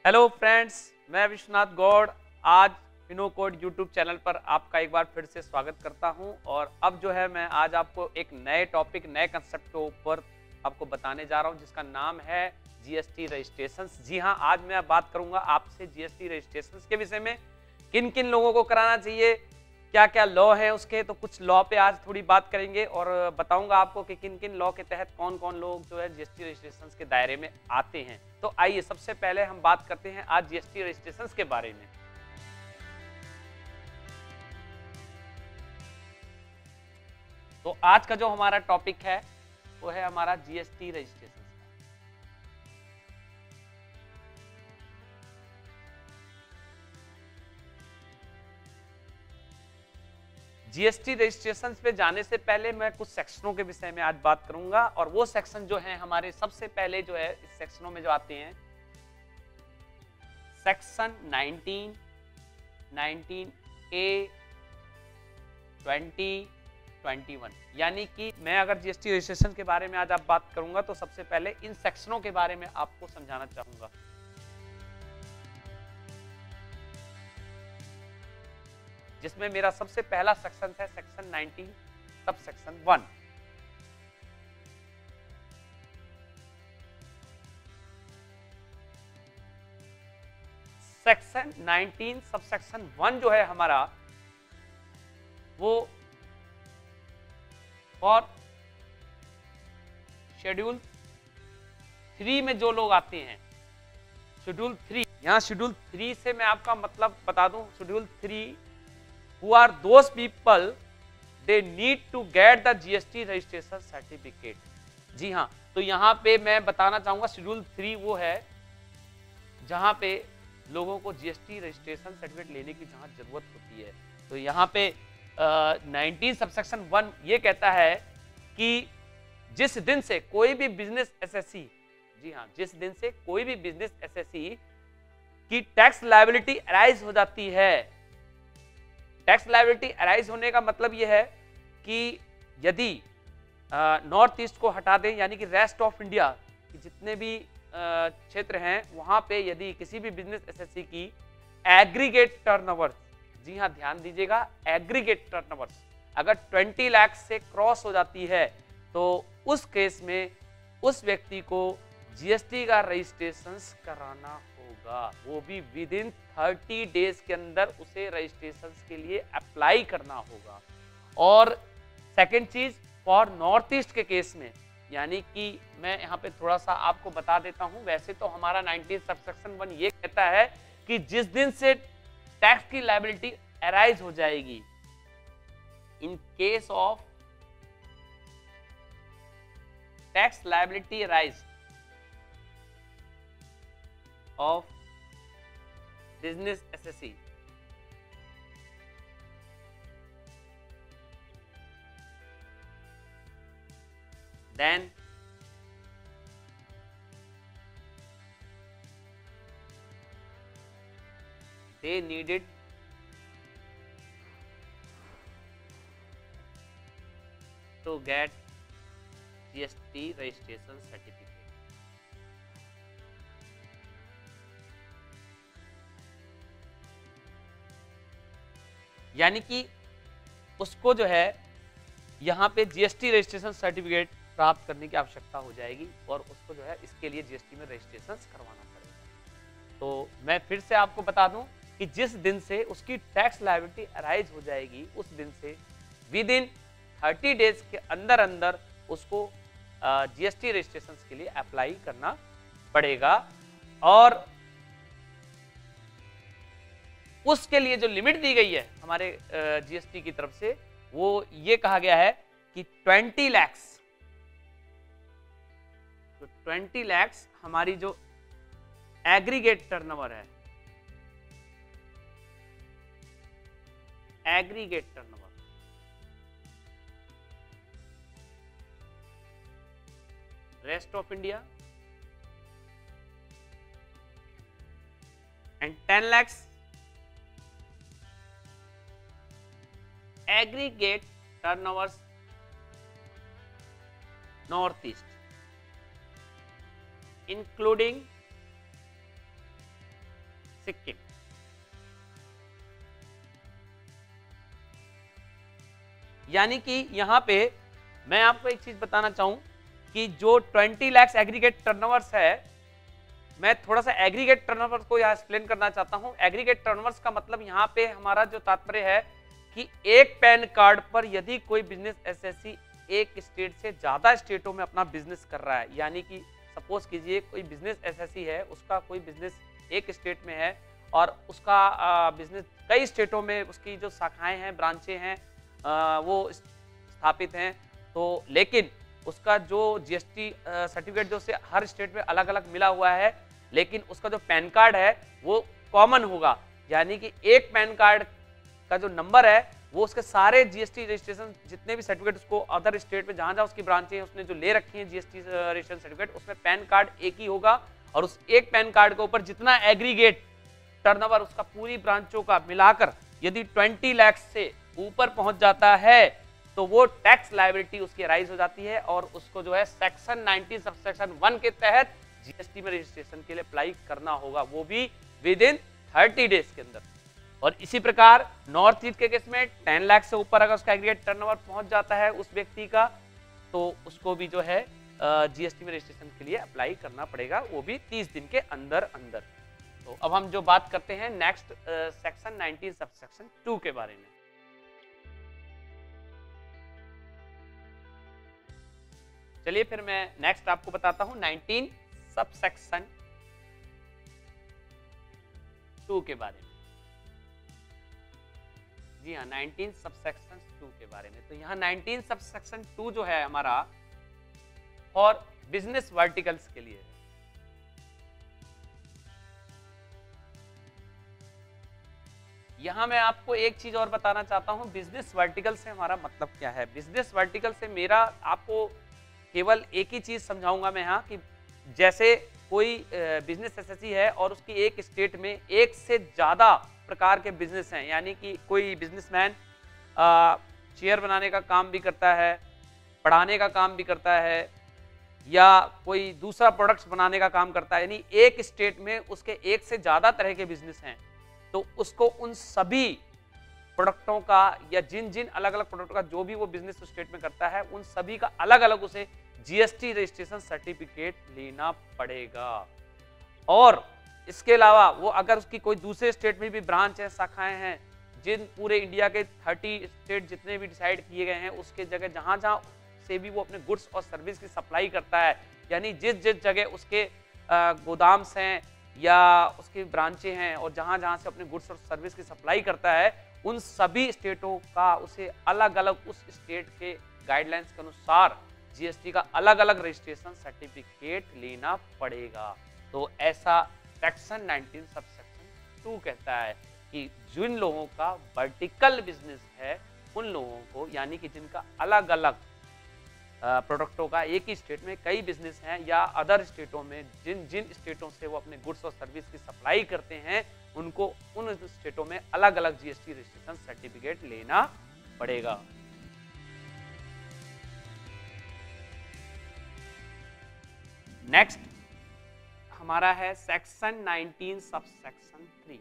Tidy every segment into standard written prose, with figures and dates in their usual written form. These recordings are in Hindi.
हेलो फ्रेंड्स, मैं विश्वनाथ गौड़ आज फिनोकोड यूट्यूब चैनल पर आपका एक बार फिर से स्वागत करता हूं। और अब जो है मैं आज आपको एक नए टॉपिक, नए कंसेप्ट के ऊपर आपको बताने जा रहा हूं, जिसका नाम है जीएसटी रजिस्ट्रेशंस। जी हां, आज मैं बात करूंगा आपसे जीएसटी रजिस्ट्रेशंस के विषय में। किन किन लोगों को कराना चाहिए, क्या क्या लॉ है उसके, तो कुछ लॉ पे आज थोड़ी बात करेंगे और बताऊंगा आपको कि किन किन लॉ के तहत कौन कौन लोग जो है जीएसटी रजिस्ट्रेशंस के दायरे में आते हैं। तो आइए सबसे पहले हम बात करते हैं आज जीएसटी रजिस्ट्रेशंस के बारे में। तो आज का जो हमारा टॉपिक है वो है हमारा जीएसटी रजिस्ट्रेशन। जीएसटी रजिस्ट्रेशन पे जाने से पहले मैं कुछ सेक्शनों के विषय में आज बात करूंगा, और वो सेक्शन जो है हमारे सबसे पहले जो है इस सेक्शनों में जो आते हैं सेक्शन 19, 19A, 20, 21। यानी कि मैं अगर जीएसटी रजिस्ट्रेशन के बारे में आज आप बात करूंगा तो सबसे पहले इन सेक्शनों के बारे में आपको समझाना चाहूंगा। जिसमें मेरा सबसे पहला सेक्शन है section 19 sub section 1। Section 19 sub section 1 जो है हमारा वो और शेड्यूल 3 में जो लोग आते हैं, शेड्यूल 3, यहां शेड्यूल 3 से मैं आपका मतलब बता दूं, schedule 3 who are those people they need to get the GST registration certificate। जी हाँ, तो यहाँ पे मैं बताना चाहूंगा शेड्यूल 3 वो है जहाँ पे लोगों को जीएसटी रजिस्ट्रेशन सर्टिफिकेट लेने की जहाँ जरूरत होती है। तो यहाँ पे 19 सबसेक्शन 1 ये कहता है कि जिस दिन से कोई भी बिजनेस एसएससी, जी हाँ, जिस दिन से कोई भी बिजनेस एसएससी की टैक्स लायबिलिटी अराइज हो जाती है। टैक्स लायबिलिटी अराइज होने का मतलब यह है कि यदि नॉर्थ ईस्ट को हटा दें, यानी कि रेस्ट ऑफ इंडिया के जितने भी क्षेत्र हैं वहां पे यदि किसी भी बिजनेस एसएससी की एग्रीगेट टर्नओवर, जी हाँ ध्यान दीजिएगा, एग्रीगेट टर्नओवर अगर 20 लाख से क्रॉस हो जाती है तो उस केस में उस व्यक्ति को जीएसटी का रजिस्ट्रेशन कराना होगा। वो भी विद इन 30 डेज के अंदर उसे रजिस्ट्रेशन के लिए अप्लाई करना होगा। और सेकेंड चीज, फॉर नॉर्थ ईस्ट के केस में, यानी कि मैं यहाँ पे थोड़ा सा आपको बता देता हूँ। वैसे तो हमारा 19 सबसेक्शन 1 ये कहता है कि जिस दिन से टैक्स की लायबिलिटी अराइज हो जाएगी, in case of tax liability arise of business SSC, then they needed to get GST registration certificate। यानी कि उसको जो है यहाँ पे जीएसटी रजिस्ट्रेशन सर्टिफिकेट प्राप्त करने की आवश्यकता हो जाएगी और उसको जो है इसके लिए जीएसटी में रजिस्ट्रेशन करवाना पड़ेगा। तो मैं फिर से आपको बता दूं कि जिस दिन से उसकी टैक्स लायबिलिटी अराइज हो जाएगी उस दिन से विद इन 30 डेज के अंदर अंदर उसको जीएसटी रजिस्ट्रेशन के लिए अप्लाई करना पड़ेगा। और उसके लिए जो लिमिट दी गई है हमारे जीएसटी की तरफ से, वो ये कहा गया है कि 20 लाख, तो 20 लाख हमारी जो एग्रीगेट टर्नओवर है, aggregate turnover, rest of India and 10 lakh aggregate turnovers northeast including Sikkim. यानी कि यहां पे मैं आपको एक चीज बताना चाहूं कि जो 20 लाख एग्रीगेट टर्नओवर्स है, मैं थोड़ा सा एग्रीगेट टर्नओवर्स को यहां एक्सप्लेन करना चाहता हूं। एग्रीगेट टर्नओवर्स का मतलब यहां पे हमारा जो तात्पर्य है कि एक पैन कार्ड पर यदि कोई बिजनेस एसएससी एक स्टेट से ज्यादा स्टेटों में अपना बिजनेस कर रहा है, यानी कि सपोज कीजिए कोई बिजनेस एसएससी है, उसका कोई बिजनेस एक स्टेट में है और उसका बिजनेस कई स्टेटों में उसकी जो शाखाएं हैं, ब्रांचें हैं, वो स्थापित हैं, तो लेकिन उसका जो जीएसटी सर्टिफिकेट जो से हर स्टेट में अलग अलग मिला हुआ है, लेकिन उसका जो पैन कार्ड है वो कॉमन होगा। यानी कि एक पैन कार्ड का जो नंबर है वो उसके सारे जीएसटी रजिस्ट्रेशन जितने भी सर्टिफिकेट उसको अदर स्टेट में जहां जहां उसकी ब्रांचें हैं उसने जो ले रखी हैं जीएसटी रजिस्ट्रेशन सर्टिफिकेट, उसमें पैन कार्ड एक ही होगा और उस एक पैन कार्ड के ऊपर जितना एग्रीगेट टर्नओवर उसका पूरी ब्रांचों का मिलाकर यदि 20 लाख से ऊपर पहुंच जाता है तो वो टैक्स लायबिलिटी उसकी राइज हो जाती है और उसको जो है सेक्शन 19 सबसेक्शन 1 के तहत जीएसटी में रजिस्ट्रेशन के लिए अप्लाई करना होगा, वो भी विद इन 30 डेज के अंदर। और इसी प्रकार नॉर्थ ईस्ट के केस में 10 लाख से ऊपर अगर उसका एग्रीगेट टर्नओवर पहुंच जाता है उस व्यक्ति का, तो उसको भी जो है जीएसटी में रजिस्ट्रेशन के लिए अप्लाई करना पड़ेगा, वो भी 30 दिन के अंदर अंदर। तो अब हम जो बात करते हैं नेक्स्ट सेक्शन 19 सबसेक्शन 2 के बारे में। चलिए फिर मैं नेक्स्ट आपको बताता हूं 19 सबसेक्शन 2 के बारे में। जी हाँ, 19 सबसेक्शन 2 के बारे में। तो यहाँ 19 सबसेक्शन 2 जो है हमारा और बिजनेस वर्टिकल्स के लिए है। यहां मैं आपको एक चीज और बताना चाहता हूं, बिजनेस वर्टिकल से हमारा मतलब क्या है। बिजनेस वर्टिकल से मेरा आपको केवल एक ही चीज समझाऊंगा मैं यहाँ कि जैसे कोई बिजनेस एसएससी है और उसकी एक स्टेट में एक से ज्यादा प्रकार के बिजनेस हैं, यानी कि कोई बिजनेसमैन चेयर बनाने का काम भी करता है, पढ़ाने का काम भी करता है, या कोई दूसरा प्रोडक्ट्स बनाने का काम करता है, यानी एक स्टेट में उसके एक से ज्यादा तरह के बिजनेस हैं, तो उसको उन सभी प्रोडक्टों का या जिन जिन अलग अलग प्रोडक्टों का जो भी वो बिजनेस स्टेट में करता है उन सभी का अलग अलग उसे जीएसटी रजिस्ट्रेशन सर्टिफिकेट लेना पड़ेगा। और इसके अलावा वो अगर उसकी कोई दूसरे स्टेट में भी ब्रांच है, शाखाएं हैं, जिन पूरे इंडिया के 30 स्टेट जितने भी डिसाइड किए गए हैं उसके जगह जहां जहां से भी वो अपने गुड्स और सर्विस की सप्लाई करता है, यानी जिस जिस जगह उसके गोदाम्स हैं या उसकी ब्रांचें हैं और जहां जहां से अपने गुड्स और सर्विस की सप्लाई करता है, उन सभी स्टेटों का उसे अलग अलग उस स्टेट के गाइडलाइंस के अनुसार जीएसटी का अलग अलग रजिस्ट्रेशन सर्टिफिकेट लेना पड़ेगा। तो ऐसा सेक्शन 19 सबसेक्शन 2 कहता है कि जिन लोगों का वर्टिकल बिजनेस है उन लोगों को, यानी कि जिनका अलग अलग प्रोडक्टों का एक ही स्टेट में कई बिजनेस हैं या अदर स्टेटों में जिन जिन स्टेटों से वो अपने गुड्स और सर्विस की सप्लाई करते हैं, उनको उन स्टेटों में अलग अलग जीएसटी रजिस्ट्रेशन सर्टिफिकेट लेना पड़ेगा। नेक्स्ट हमारा है सेक्शन 19 सबसेक्शन 3।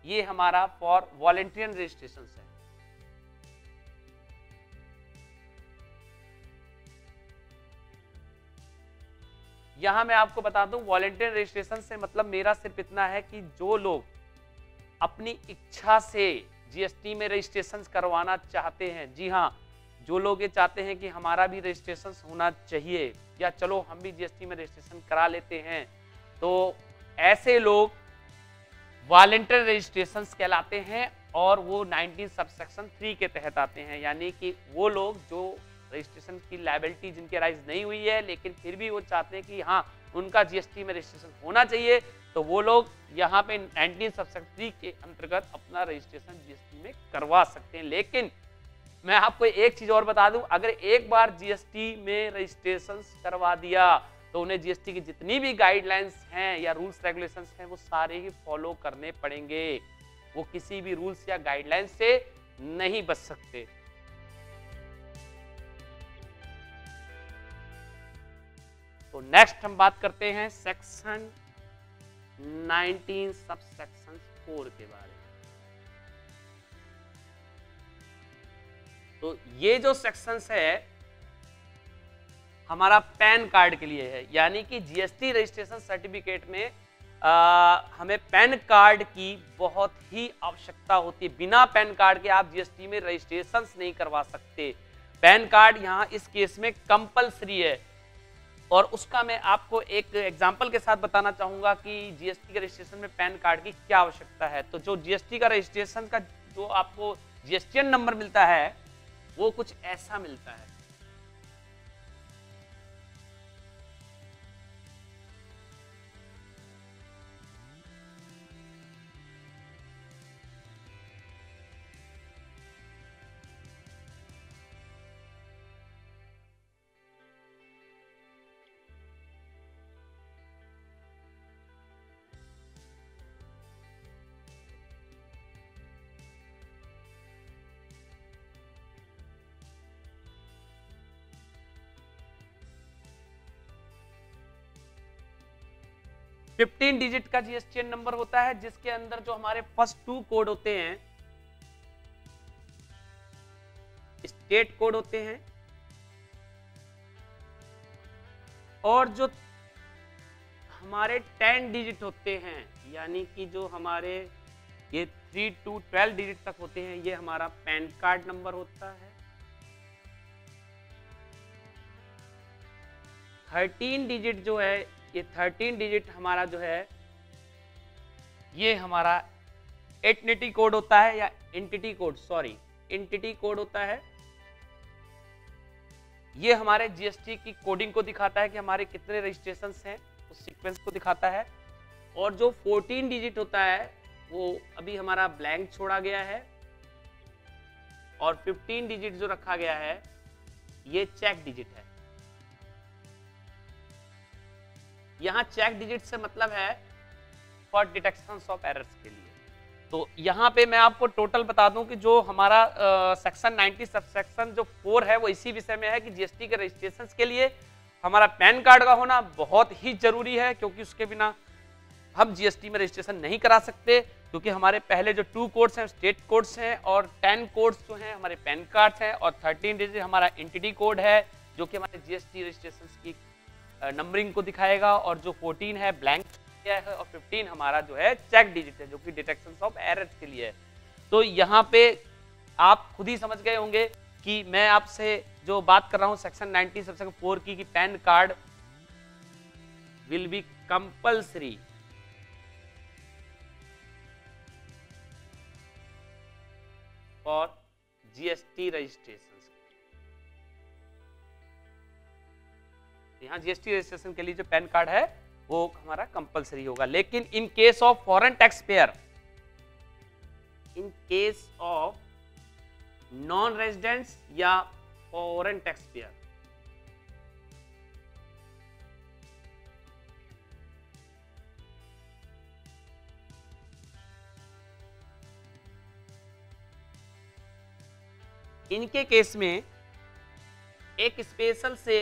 ये हमारा फॉर वॉलंटियर रजिस्ट्रेशन है। यहां मैं आपको बता दूं वॉलंटियर रजिस्ट्रेशन से मतलब मेरा सिर्फ इतना है कि जो लोग अपनी इच्छा से जीएसटी में रजिस्ट्रेशन करवाना चाहते हैं, जी हां, जो लोग ये चाहते हैं कि हमारा भी रजिस्ट्रेशन होना चाहिए या चलो हम भी जीएसटी में रजिस्ट्रेशन करा लेते हैं, तो ऐसे लोग वॉलंटियर रजिस्ट्रेशन कहलाते हैं और वो 19 सबसेक्शन 3 के तहत आते हैं। यानी कि वो लोग जो रजिस्ट्रेशन की लायबिलिटी जिनके राइज नहीं हुई है लेकिन फिर भी वो चाहते हैं कि हाँ उनका जीएसटी में रजिस्ट्रेशन होना चाहिए, तो वो लोग यहाँ पे 19 सबसेक्शन 3 के अंतर्गत अपना रजिस्ट्रेशन जीएसटी में करवा सकते हैं। लेकिन मैं आपको एक चीज और बता दूं, अगर एक बार जीएसटी में रजिस्ट्रेशन करवा दिया तो उन्हें जीएसटी की जितनी भी गाइडलाइंस हैं या रूल्स रेगुलेशंस हैं वो सारे ही फॉलो करने पड़ेंगे, वो किसी भी रूल्स या गाइडलाइंस से नहीं बच सकते। तो नेक्स्ट हम बात करते हैं सेक्शन 19 सबसेक्शन 4 के बारे में। तो ये जो सेक्शंस है हमारा पैन कार्ड के लिए है, यानी कि जीएसटी रजिस्ट्रेशन सर्टिफिकेट में हमें पैन कार्ड की बहुत ही आवश्यकता होती है। बिना पैन कार्ड के आप जीएसटी में रजिस्ट्रेशन नहीं करवा सकते। पैन कार्ड यहाँ इस केस में कंपलसरी है, और उसका मैं आपको एक एग्जांपल के साथ बताना चाहूंगा कि जीएसटी के रजिस्ट्रेशन में पैन कार्ड की क्या आवश्यकता है। तो जो जीएसटी का रजिस्ट्रेशन का जो आपको जीएसटीएन नंबर मिलता है वो कुछ ऐसा मिलता है। फिफ्टीन डिजिट का जीएसटीएन नंबर होता है, जिसके अंदर जो हमारे फर्स्ट 2 कोड होते हैं स्टेट कोड होते हैं, और जो हमारे 10 डिजिट होते हैं, यानी कि जो हमारे ये 3 to 12 डिजिट तक होते हैं, ये हमारा पैन कार्ड नंबर होता है। 13 डिजिट जो है, ये 13 डिजिट हमारा जो है ये हमारा एंटिटी कोड होता है, या entity code, sorry entity code होता है। ये हमारे जीएसटी की कोडिंग को दिखाता है कि हमारे कितने रजिस्ट्रेशंस हैं, उस सीक्वेंस को दिखाता है। और जो 14 डिजिट होता है वो अभी हमारा ब्लैंक छोड़ा गया है, और 15 डिजिट जो रखा गया है ये चेक डिजिट है। यहां चेक डिजिट से मतलब है फॉर डिटेक्शन ऑफ एरर्स के लिए। तो यहाँ पे मैं आपको टोटल बता दूं कि जो हमारा सेक्शन 90 सबसेक्शन जो 4 है वो इसी विषय में है कि जीएसटी के रजिस्ट्रेशन के लिए हमारा पैन कार्ड का होना बहुत ही जरूरी है, क्योंकि उसके बिना हम जीएसटी में रजिस्ट्रेशन नहीं करा सकते। क्योंकि हमारे पहले जो 2 कोड्स हैं स्टेट कोड्स हैं, और 10 कोड्स जो हैं हमारे पैन कार्ड्स हैं, और 13 डिजिट हमारा एंटिटी कोड है जो कि हमारे जीएसटी रजिस्ट्रेशन की नंबरिंग को दिखाएगा, और जो 14 है ब्लैंक है, और 15 हमारा जो है चेक डिजिट है जो कि डिटेक्शन ऑफ एरर्स के लिए है। तो यहाँ पे आप खुद ही समझ गए होंगे कि मैं आपसे जो बात कर रहा हूँ सेक्शन 90 सबसेक्शन 4 की, कि pan card will be compulsory for GST registration. यहाँ जीएसटी रजिस्ट्रेशन के लिए जो पैन कार्ड है वो हमारा कंपलसरी होगा। लेकिन in case of foreign tax payer, in case of non residents या फॉरेन टैक्स पेयर, इनके केस में एक स्पेशल से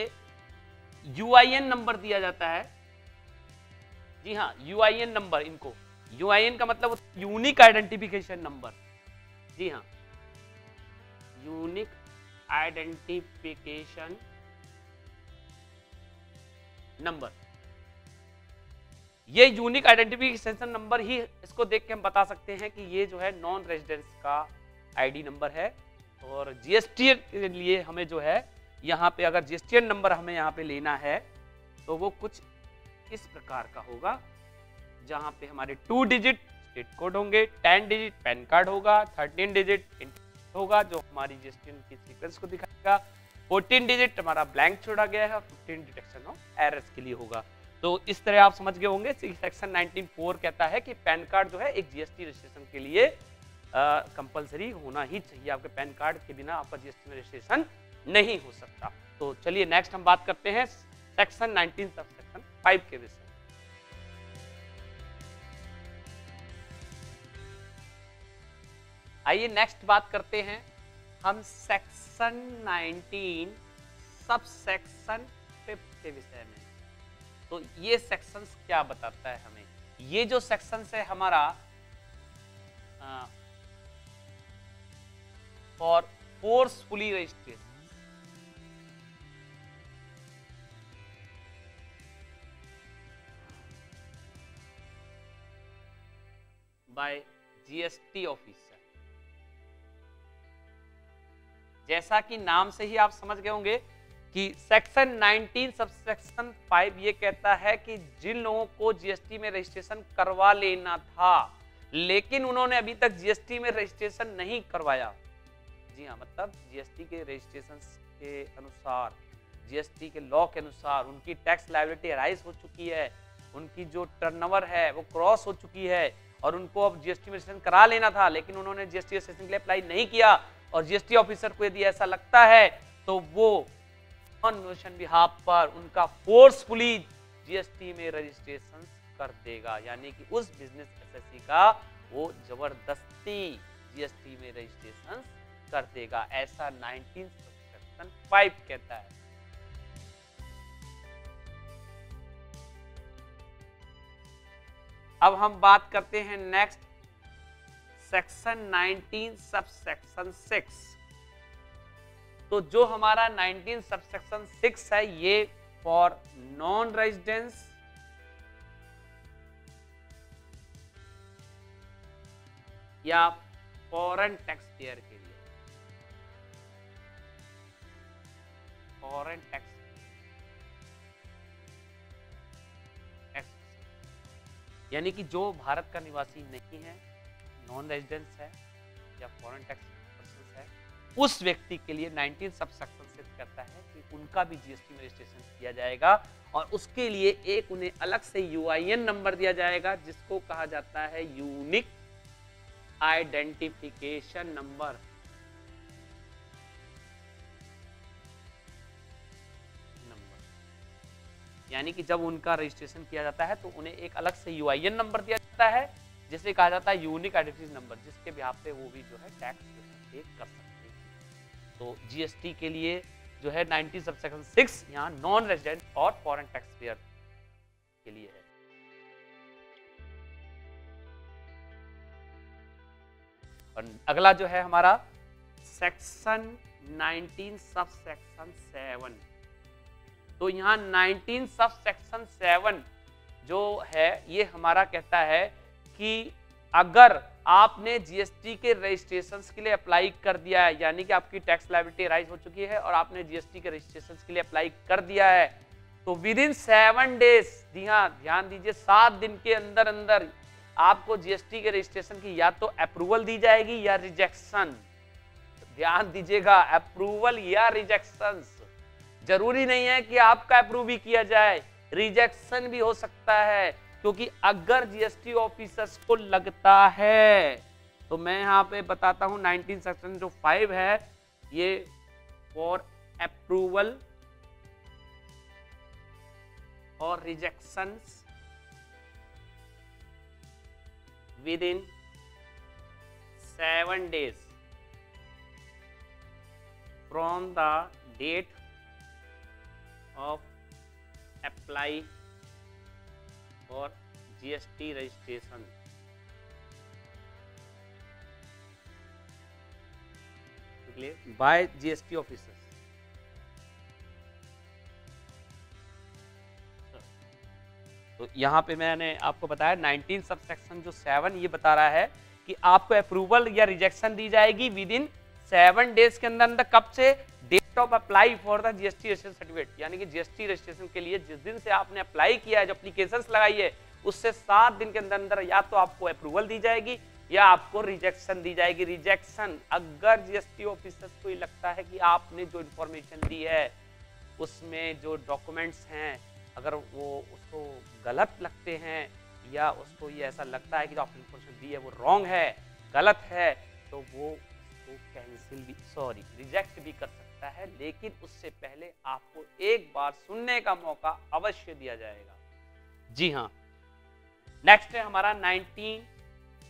यूआईएन नंबर दिया जाता है। जी हाँ, यूआईएन नंबर, इनको यूआईएन का मतलब यूनिक आइडेंटिफिकेशन नंबर। जी हाँ, यूनिक आइडेंटिफिकेशन नंबर। ये यूनिक आइडेंटिफिकेशन नंबर ही इसको देख के हम बता सकते हैं कि ये जो है नॉन रेजिडेंट्स का आईडी नंबर है। और जीएसटी के लिए हमें जो है यहाँ पे अगर जीएसटीएन नंबर हमें यहाँ पे लेना है तो वो कुछ इस प्रकार का होगा, जहाँ पे हमारे 2 डिजिट स्टेट कोड होंगे, 10 डिजिट पैन कार्ड होगा, 13 डिजिट होगा जो हमारी जीएसटीएन की सीक्वेंस को दिखाएगा, 14 डिजिट हमारा ब्लैंक छोड़ा गया है, और 15 डिटेक्शन ऑफ एरर्स के लिए होगा। तो इस तरह आप समझ गए होंगे सेक्शन 19(4) कहता है कि पैन कार्ड जो है एक जीएसटी रजिस्ट्रेशन के लिए कंपलसरी होना ही चाहिए। आपके पैन कार्ड के बिना आपका जीएसटी में रजिस्ट्रेशन नहीं हो सकता। तो चलिए नेक्स्ट हम बात करते हैं सेक्शन 19 सबसेक्शन 5 के विषय। आइए नेक्स्ट बात करते हैं हम सेक्शन 19 सबसेक्शन 5 के विषय में। तो ये सेक्शंस क्या बताता है हमें? ये जो सेक्शन है हमारा for forcefully registration bye GST officer. जैसा कि नाम से ही आप समझ गए होंगे कि सेक्शन 19 सबसेक्शन 5 ये कहता है कि जिन लोगों को जीएसटी में रजिस्ट्रेशन करवा लेना था लेकिन उन्होंने अभी तक जीएसटी में रजिस्ट्रेशन नहीं करवाया, जी हाँ, मतलब जीएसटी के रजिस्ट्रेशन के अनुसार, जीएसटी के लॉ के अनुसार उनकी टैक्स लायबिलिटी अराइज हो चुकी है, उनकी जो टर्नओवर है वो क्रॉस हो चुकी है और उनको अब जीएसटी में रजिस्ट्रेशन करा लेना था लेकिन उन्होंने जीएसटी रजिस्ट्रेशन के लिए अप्लाई नहीं किया और जीएसटी ऑफिसर को यदि ऐसा लगता है तो वो ऑन नोशन बिहाफ पर उनका फोर्सफुली जीएसटी में रजिस्ट्रेशन कर देगा, यानी कि उस बिजनेस एसएससी का वो जबरदस्ती जीएसटी में रजिस्ट्रेशन कर देगा, ऐसा 19 सेक्शन 5 कहता है। अब हम बात करते हैं नेक्स्ट सेक्शन 19 सबसेक्शन 6। तो जो हमारा 19 सबसेक्शन 6 है ये फॉर नॉन रेजिडेंस या फॉरेन टैक्स पेयर के लिए, फॉरेन टैक्स यानी कि जो भारत का निवासी नहीं है, नॉन रेजिडेंस है या फॉरेन टैक्स पर्सन है, उस व्यक्ति के लिए 19 सबसेक्शन 6 कहता है कि उनका भी जीएसटी में रजिस्ट्रेशन किया जाएगा और उसके लिए एक उन्हें अलग से यूआईएन नंबर दिया जाएगा जिसको कहा जाता है यूनिक आइडेंटिफिकेशन नंबर। यानी कि जब उनका रजिस्ट्रेशन किया जाता है तो उन्हें एक अलग से यूआईएन नंबर दिया जाता है जिसे कहा जाता है यूनिक आइडेंटिफिकेशन नंबर, जिसके बिहाफ पे वो भी जो है टैक्स पे कर सकते हैं। तो जीएसटी के लिए जो है 19 सबसेक्शन 6 यहाँ नॉन रेजिडेंट और फॉरेन टैक्स पेयर के लिए है। और अगला जो है हमारा सेक्शन 19 सबसेक्शन 7। तो यहाँ 19 सबसेक्शन 7 जो है ये हमारा कहता है कि अगर आपने जीएसटी के रजिस्ट्रेशन के लिए अप्लाई कर दिया है, यानी कि आपकी टैक्स लायबिलिटी राइज हो चुकी है और आपने जीएसटी के रजिस्ट्रेशन के लिए अप्लाई कर दिया है, तो विद इन 7 डेज, ध्यान दीजिए 7 दिन के अंदर अंदर आपको जीएसटी के रजिस्ट्रेशन की या तो अप्रूवल दी जाएगी या रिजेक्शन। ध्यान दीजिएगा, अप्रूवल या रिजेक्शन। जरूरी नहीं है कि आपका अप्रूव भी किया जाए, रिजेक्शन भी हो सकता है, क्योंकि अगर जीएसटी ऑफिसर्स को लगता है, तो मैं यहां पे बताता हूं 19 सेक्शन जो 5 है ये फॉर अप्रूवल और rejection within 7 days from the date of apply for GST registration। by GST officers। तो यहाँ पे मैंने आपको बताया 19 सबसेक्शन जो 7 ये बता रहा है कि आपको अप्रूवल या रिजेक्शन दी जाएगी विद इन 7 डेज के अंदर अंदर। कब से? Date of apply for the GST registration certificate, यानी कि जीएसटी रजिस्ट्रेशन के लिए जिस दिन से आपने अप्लाई किया है, जो एप्लीकेशंस लगाई है, उससे 7 दिन के अंदर अंदर या तो आपको अप्रूवल दी जाएगी या आपको रिजेक्शन दी जाएगी। रिजेक्शन अगर जीएसटी ऑफिसर्स को ये लगता है कि आपने जो इंफॉर्मेशन दी है उसमें जो डॉक्यूमेंट्स हैं अगर वो उसको गलत लगते हैं या उसको ये ऐसा लगता है कि जो आपने इंफॉर्मेशन दी है वो रॉन्ग है, गलत है, तो वो उसको कैंसिल भी रिजेक्ट भी कर सकता है, लेकिन उससे पहले आपको एक बार सुनने का मौका अवश्य दिया जाएगा। जी हाँ, नेक्स्ट है हमारा 19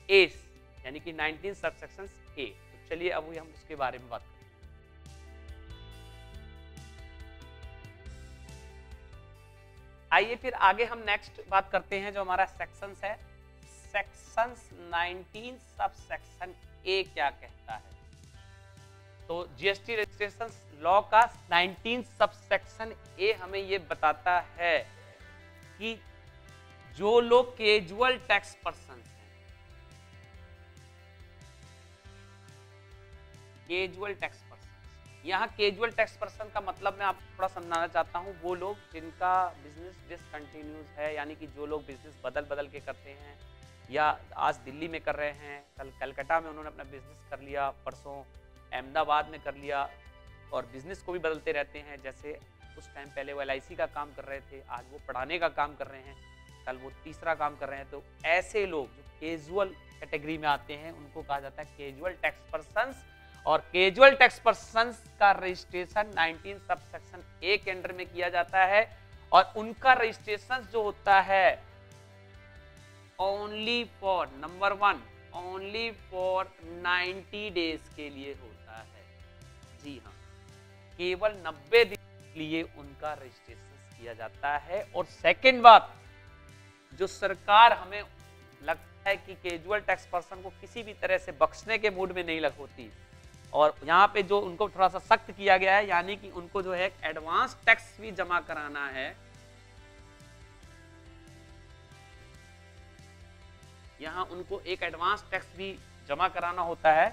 ए यानी कि 19 सबसेक्शन ए। तो चलिए अब हम उसके बारे में बात करते हैं। आइए फिर आगे हम नेक्स्ट बात करते हैं जो हमारा सेक्शंस है। सेक्शंस 19 सब सेक्शन ए क्या कहता है। तो जीएसटी रजिस्ट्रेशन लॉ का 19 सब सेक्शन ए हमें ये बताता है कि जो लोग कैजुअल टैक्स पर्सन हैं, कैजुअल टैक्स पर्सन, यहाँ कैजुअल टैक्स पर्सन का मतलब मैं आपको थोड़ा समझाना चाहता हूँ। वो लोग जिनका बिजनेस डिसकंटिन्यूज है, यानी कि जो लोग बिजनेस बदल बदल के करते हैं, या आज दिल्ली में कर रहे हैं, कल कलकत्ता में उन्होंने अपना बिजनेस कर लिया, परसों अहमदाबाद में कर लिया, और बिजनेस को भी बदलते रहते हैं। जैसे उस टाइम पहले वो LIC का काम कर रहे थे, आज वो पढ़ाने का काम कर रहे हैं, कल वो तीसरा काम कर रहे हैं। तो ऐसे लोग जो कैजुअल कैटेगरी में आते हैं उनको कहा जाता है कैजुअल टैक्स पर्सन्स। और कैजुअल टैक्स पर्सन्स का रजिस्ट्रेशन 19 सब सेक्शन ए के अंडर में किया जाता है, और उनका रजिस्ट्रेशन जो होता है only for number 1 only for 90 days के लिए होता है। जी हाँ, केवल 90 दिन के लिए उनका रजिस्ट्रेशन किया जाता है। और सेकंड बात, जो सरकार हमें लगता है कि कैजुअल टैक्स पर्सन को किसी भी तरह से बख्शने के मूड में नहीं लग होती, और यहाँ पे जो उनको थोड़ा सा सख्त किया गया है, यानी कि उनको जो है एडवांस टैक्स भी जमा कराना है। यहाँ उनको एक एडवांस टैक्स भी जमा कराना होता है।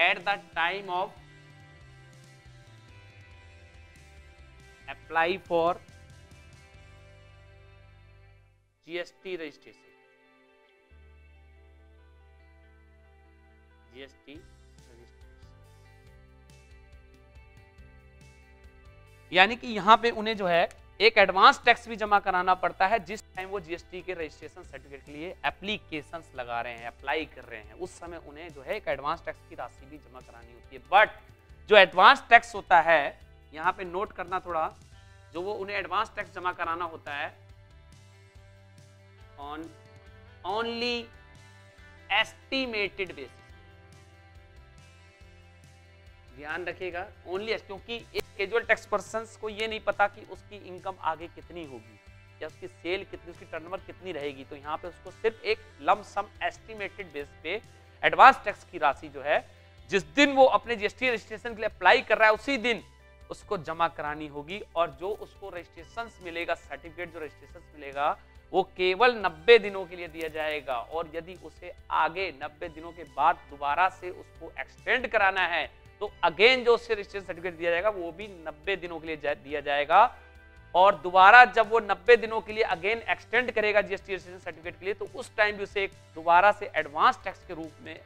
At the time of apply for GST registration, GST registration, यानी कि यहां पे उन्हें जो है एक एडवांस टैक्स भी जमा कराना पड़ता है जिस टाइम वो जीएसटी के रजिस्ट्रेशन सर्टिफिकेट के लिए एप्लीकेशंस लगा रहे हैं, अप्लाई कर रहे हैं, उस समय उन्हें जो है एक एडवांस टैक्स की राशि भी जमा करानी होती है। बट जो एडवांस टैक्स होता है, यहाँ पे नोट करना थोड़ा, जो वो उन्हें एडवांस टैक्स जमा कराना होता है on only estimated basis। ध्यान रखिएगा, ओनली, क्योंकि एक कैजुअल टैक्स पर्सन को ये नहीं पता कि उसकी इनकम आगे कितनी होगी या उसकी सेल कितनी, उसकी टर्नओवर कितनी रहेगी। तो यहाँ पे उसको सिर्फ एक लम सम एस्टिमेटेड बेस पे एडवांस टैक्स की राशि जो है जिस दिन वो अपने जीएसटी रजिस्ट्रेशन के लिए अप्लाई कर रहा है उसी दिन उसको जमा करानी होगी। और जो उसको रजिस्ट्रेशन मिलेगा, सर्टिफिकेट जो रजिस्ट्रेशन मिलेगा, वो केवल 90 दिनों के लिए दिया जाएगा। और यदि उसे आगे 90 दिनों के बाद दोबारा से उसको एक्सटेंड कराना है तो अगेन जो उससे रजिस्ट्रेशन सर्टिफिकेट दिया जाएगा वो भी 90 दिनों के लिए दिया जाएगा। और दोबारा जब वो 90 दिनों के लिए अगेन एक्सटेंड करेगा जीएसटी रजिस्ट्रेशन सर्टिफिकेट के लिए, तो उस टाइम भी उसे दोबारा से एडवांस टैक्स के रूप में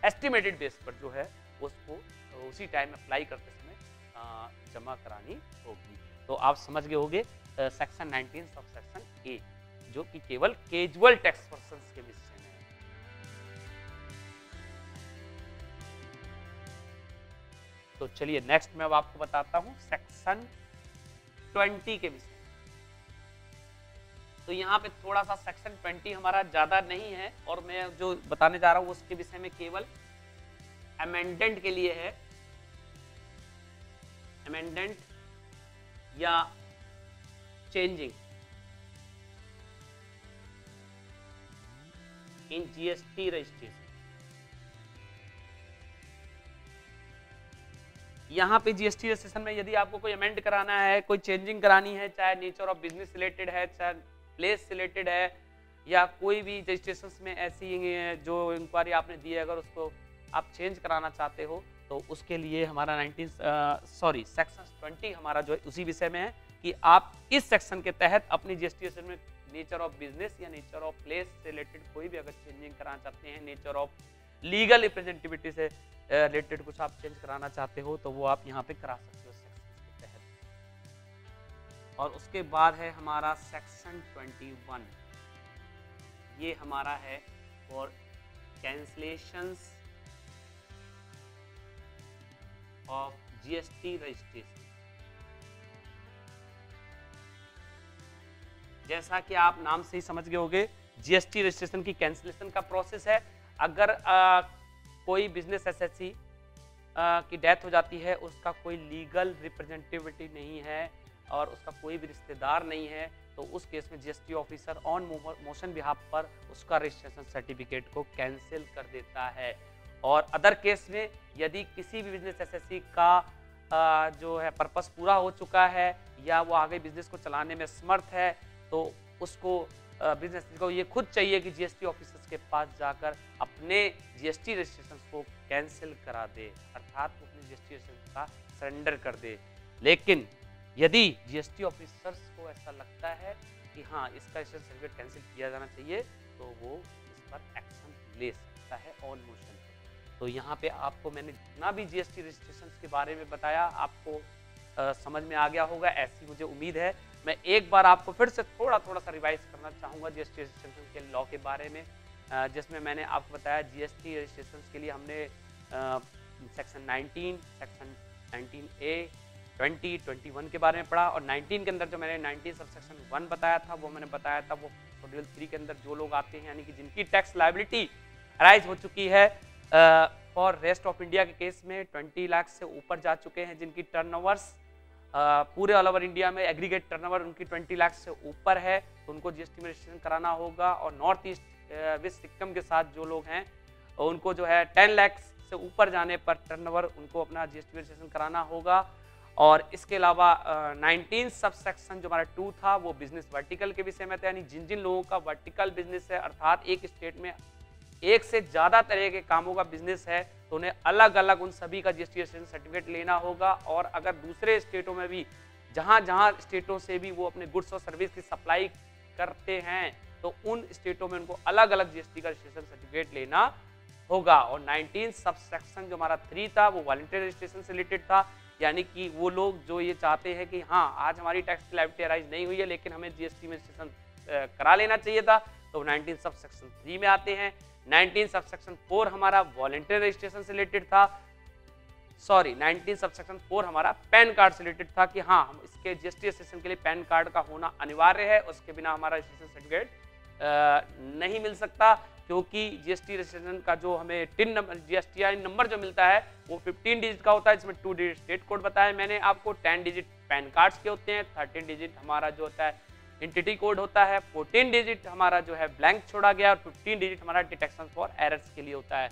एस्टिमेटेड बेस पर जो है उसको उसी टाइम अप्लाई करते समय जमा करानी होगी। तो आप समझ गए होंगे सेक्शन 19 सब सेक्शन ए, जो कि केवल कैजुअल टैक्स पर्सन्स के विषय में है। तो चलिए नेक्स्ट मैं अब आपको बताता हूं सेक्शन 20 के विषय में। तो यहाँ पे थोड़ा सा सेक्शन 20 हमारा ज्यादा नहीं है, और मैं जो बताने जा रहा हूं उसके विषय में केवल अमेंडेंट के लिए है। अमेंडेंट या चेंजिंग इन जीएसटी रजिस्ट्रेशन। यहां पे जीएसटी रजिस्ट्रेशन में यदि आपको कोई अमेंड कराना है, कोई चेंजिंग करानी है, चाहे नेचर ऑफ बिजनेस रिलेटेड है, चाहे प्लेस रिलेटेड है, या कोई भी रजिस्ट्रेशन में ऐसी जो इंक्वायरी आपने दी है अगर उसको आप चेंज कराना चाहते हो, तो उसके लिए हमारा सेक्शन 20 हमारा जो है उसी विषय में है कि आप इस सेक्शन के तहत अपनी जीएसटी रजिस्ट्रेशन में नेचर ऑफ बिजनेस या नेचर ऑफ प्लेस से रिलेटेड कोई भी अगर चेंजिंग कराना चाहते हैं, नेचर ऑफ लीगल रिप्रेजेंटेटिविटी से रिलेटेड कुछ आप चेंज कराना चाहते हो, तो वो आप यहाँ पे करा सकते हो सेक्शन के तहत। और उसके बाद है हमारा सेक्शन 21, ये हमारा है for cancellations of GST registration. जैसा कि आप नाम से ही समझ गए होंगे, जीएसटी रजिस्ट्रेशन की कैंसिलेशन का प्रोसेस है। अगर कोई बिजनेस एसएससी की डेथ हो जाती है उसका कोई लीगल रिप्रेजेंटेटिविटी नहीं है और उसका कोई भी रिश्तेदार नहीं है, तो उस केस में GST officer on motion behalf पर उसका रजिस्ट्रेशन सर्टिफिकेट को कैंसिल कर देता है। और अदर केस में यदि किसी भी बिजनेस एसएससी का जो है पर्पस पूरा हो चुका है या वो आगे बिजनेस को चलाने में समर्थ है, तो उसको बिजनेस को ये खुद चाहिए कि जीएसटी ऑफिसर्स के पास जाकर अपने जीएसटी रजिस्ट्रेशन को कैंसिल करा दे, अर्थात वो अपने जीएसटी रजिस्ट्रेशन का सरेंडर कर दे। लेकिन यदि जीएसटी ऑफिसर्स को ऐसा लगता है कि हाँ इसका रजिस्ट्रेशन सर्टिफिकेट कैंसिल किया जाना चाहिए, तो वो इस पर एक्शन ले सकता है ऑन मोशन। तो यहाँ पे आपको मैंने जितना भी जीएसटी रजिस्ट्रेशन के बारे में बताया आपको समझ में आ गया होगा, ऐसी मुझे उम्मीद है। मैं एक बार आपको फिर से थोड़ा सा रिवाइज करना चाहूँगा जीएसटी रजिस्ट्रेशन के लॉ के बारे में, जिसमें मैंने आपको बताया जीएसटी रजिस्ट्रेशन के लिए हमने सेक्शन 19, सेक्शन 19A, 20, 21 के बारे में पढ़ा। और 19 के अंदर जो मैंने 19 सब सेक्शन 1 बताया था, वो मैंने बताया था वो शेड्यूल 3 के अंदर जो लोग आते हैं, यानी कि जिनकी टैक्स लायबिलिटी अराइज हो चुकी है फॉर रेस्ट ऑफ इंडिया के केस में 20 लाख से ऊपर जा चुके हैं, जिनकी टर्नओवर्स पूरे ऑल ओवर इंडिया में एग्रीगेट टर्नओवर उनकी 20 लाख से ऊपर है, तो उनको जीएसटी में रजिस्ट्रेशन कराना होगा। और नॉर्थ ईस्ट वेस्ट सिक्किम के साथ जो लोग हैं उनको जो है 10 लाख से ऊपर जाने पर टर्नओवर उनको अपना जीएसटी में रजिस्ट्रेशन कराना होगा। और इसके अलावा 19 सब सेक्शन जो हमारा 2 था वो बिजनेस वर्टिकल के विषय में था, यानी जिन जिन लोगों का वर्टिकल बिजनेस है, अर्थात एक स्टेट में एक से ज्यादा तरह के कामों का बिजनेस है, तो उन्हें अलग अलग उन सभी का जीएसटी रजिस्ट्रेशन सर्टिफिकेट लेना होगा। और अगर दूसरे स्टेटों में भी जहां स्टेटों से भी वो अपने गुड्स और सर्विस की सप्लाई करते हैं, तो उन स्टेटों में उनको अलग अलग जीएसटी का रजिस्ट्रेशन सर्टिफिकेट लेना होगा। और 19 सब सेक्शन जो हमारा 3 था वो वॉलंटरी रजिस्ट्रेशन से रिलेटेड था, यानी कि वो लोग जो ये चाहते हैं कि हाँ आज हमारी टैक्स की लायबिलिटी अराइज नहीं हुई है लेकिन हमें जीएसटी में रजिस्ट्रेशन करा लेना चाहिए था, तो 19 सब सेक्शन 3 में आते हैं। 19 सब सेक्शन 4 हमारा वॉलंटरी रजिस्ट्रेशन से रिलेटेड था, 19 सब सेक्शन 4 हमारा पैन कार्ड से रिलेटेड था कि हाँ हम इसके जीएसटी रजिस्ट्रेशन के लिए पैन कार्ड का होना अनिवार्य है, उसके बिना हमारा रजिस्ट्रेशन सर्टिफिकेट नहीं मिल सकता, क्योंकि जीएसटी रजिस्ट्रेशन का जो हमें टिन नंबर जीएसटीआई नंबर जो मिलता है वो 15 डिजिट का होता है, जिसमें 2 डिजिट स्टेट कोड बताया मैंने आपको, 10 डिजिट पैन कार्ड्स के होते हैं, 13 डिजिट हमारा जो होता है एंटिटी कोड होता है, 14 डिजिट हमारा जो है ब्लैंक छोड़ा गया और 15 डिजिट हमारा डिटेक्शन फॉर एरर्स के लिए होता है।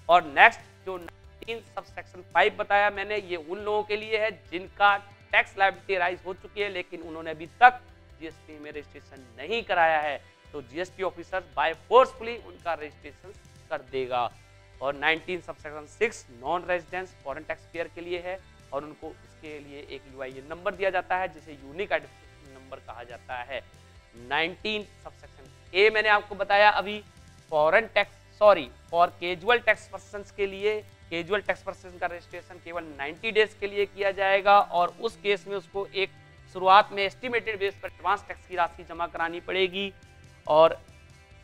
और नेक्स्ट जो 19 सब सेक्शन 5 बताया मैंने, ये उन लोगों के लिए है जिनका टैक्स लायबिलिटी राइज हो चुकी है लेकिन उन्होंने अभी तक जीएसटी में रजिस्ट्रेशन नहीं कराया है, तो जीएसटी ऑफिसर बाय फोर्सफुली उनका रजिस्ट्रेशन कर देगा। और 19 sub section 6 non residence foreign tax payer के लिए है और उनको इसके लिए एक यूआईएन नंबर दिया जाता है जिसे यूनिक आइडेंटिफिकेशन नंबर कहा जाता है। 19 सब सेक्शन ए मैंने आपको बताया अभी फॉर कैजुअल टैक्स पर्सन्स के लिए, कैजुअल टैक्स पर्सन का रजिस्ट्रेशन केवल 90 डेज के लिए किया जाएगा और उस केस में उसको एक शुरुआत में एस्टिमेटेड बेस पर एडवांस टैक्स की राशि जमा करानी पड़ेगी। और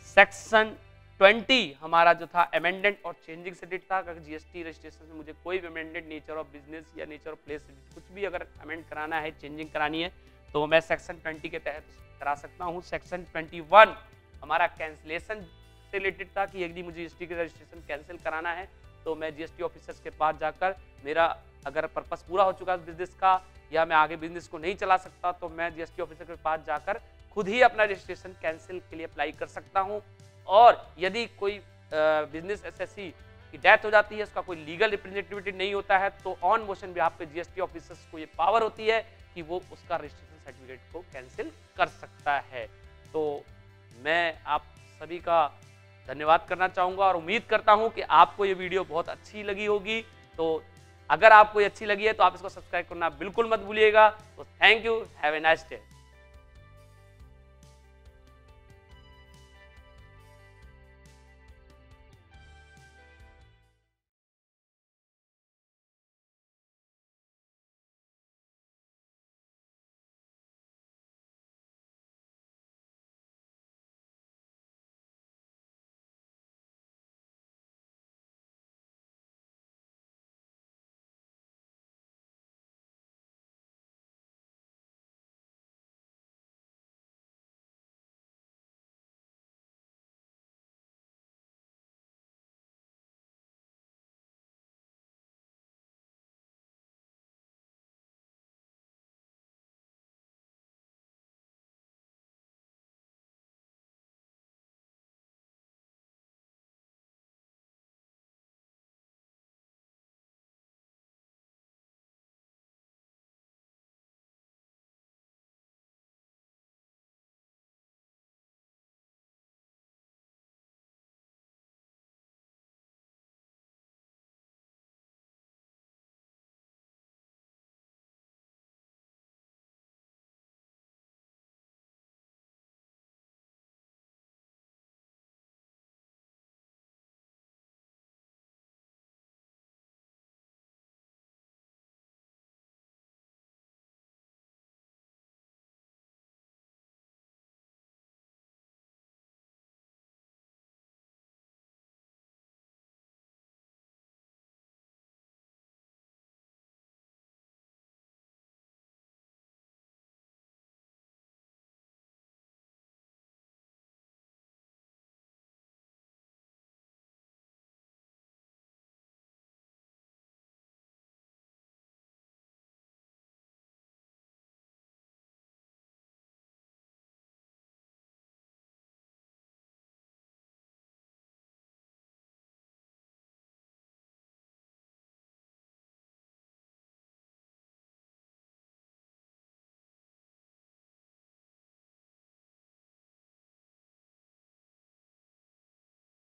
सेक्शन 20 हमारा जो था अमेंडेंट और चेंजिंग से रिलेटेड था, अगर जीएसटी रजिस्ट्रेशन में मुझे कोई भी अमेंडेंट नेचर ऑफ बिजनेस या नेचर ऑफ प्लेस कुछ भी अगर अमेंड कराना है, चेंजिंग करानी है, तो मैं सेक्शन 20 के तहत करा सकता हूं। सेक्शन 21 हमारा कैंसिलेशन से रिलेटेड था कि यदि मुझे जीएसटी का रजिस्ट्रेशन कैंसिल कराना है तो मैं जीएसटी ऑफिसर्स के पास जाकर, मेरा अगर पर्पस पूरा हो चुका है बिजनेस का या मैं आगे बिजनेस को नहीं चला सकता, तो मैं जीएसटी ऑफिसर के पास जाकर खुद ही अपना रजिस्ट्रेशन कैंसिल के लिए अप्लाई कर सकता हूं। और यदि कोई बिजनेस एसएससी की डेथ हो जाती है, उसका कोई लीगल रिप्रेजेंटेटिविटी नहीं होता है, तो ऑन मोशन बिहाफ पे जीएसटी ऑफिसर्स को ये पावर होती है कि वो उसका रजिस्ट्रेशन सर्टिफिकेट को कैंसिल कर सकता है। तो मैं आप सभी का धन्यवाद करना चाहूँगा और उम्मीद करता हूँ कि आपको ये वीडियो बहुत अच्छी लगी होगी। तो अगर आपको ये अच्छी लगी है तो आप इसको सब्सक्राइब करना बिल्कुल मत भूलिएगा। तो thank you, have a nice day.